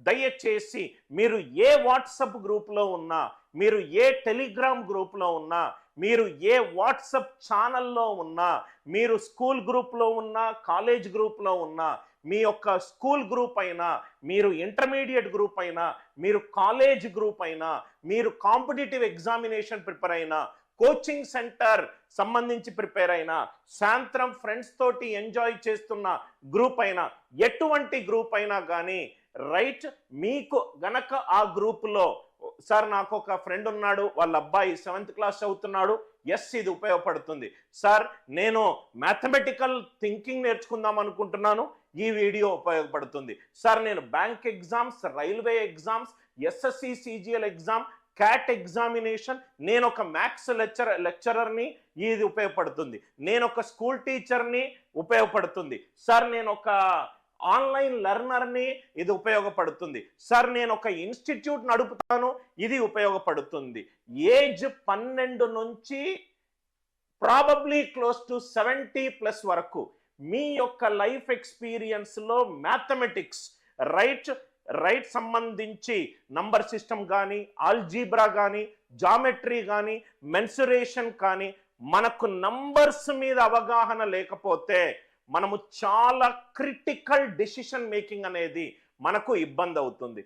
దయచేసి మీరు ఏ వాట్సాప్ గ్రూప్లో ఉన్నా, మీరు ఏ టెలిగ్రామ్ గ్రూప్లో ఉన్నా, మీరు ఏ వాట్సాప్ ఛానల్లో ఉన్నా, మీరు స్కూల్ గ్రూప్లో ఉన్నా, కాలేజ్ గ్రూప్లో ఉన్నా, మీ యొక్క స్కూల్ గ్రూప్ అయినా, మీరు ఇంటర్మీడియట్ గ్రూప్ అయినా, మీరు కాలేజ్ గ్రూప్ అయినా, మీరు కాంపిటేటివ్ ఎగ్జామినేషన్ ప్రిపేర్ అయినా, కోచింగ్ సెంటర్ సంబంధించి ప్రిపేర్ అయినా, సాయంత్రం ఫ్రెండ్స్ తోటి ఎంజాయ్ చేస్తున్న గ్రూప్ అయినా, ఎటువంటి గ్రూప్ అయినా కానీ రైట్, మీకు గనక ఆ గ్రూపులో సార్ నాకు ఒక ఫ్రెండ్ ఉన్నాడు, వాళ్ళ అబ్బాయి 7th క్లాస్ చదువుతున్నాడు, ఎస్ ఇది ఉపయోగపడుతుంది సార్, నేను మ్యాథమెటికల్ థింకింగ్ నేర్చుకుందాం అనుకుంటున్నాను, ఈ వీడియో ఉపయోగపడుతుంది సార్, నేను bank exams, railway exams, SSC CGL exam, cat examination, నేను ఒక మ్యాథ్స్ లెక్చరర్ని, ఇది ఉపయోగపడుతుంది, నేను ఒక స్కూల్ టీచర్ని, ఉపయోగపడుతుంది సార్, నేను ఒక ఆన్లైన్ లెర్నర్ని, ఇది ఉపయోగపడుతుంది సార్, నేను ఒక ఇన్స్టిట్యూట్ నడుపుతాను, ఇది ఉపయోగపడుతుంది. ఏజ్ 12 నుంచి ప్రాబబ్లీ క్లోజ్ టు 70+ వరకు మీ యొక్క లైఫ్ ఎక్స్పీరియన్స్లో మ్యాథమెటిక్స్ రైట్ సంబంధించి నంబర్ సిస్టమ్ కానీ, ఆల్జీబ్రా కానీ, జామెట్రీ కానీ, మెన్సురేషన్ కానీ, మనకు నంబర్స్ మీద అవగాహన లేకపోతే మనము చాలా క్రిటికల్ డెసిషన్ మేకింగ్ అనేది మనకు ఇబ్బంది అవుతుంది.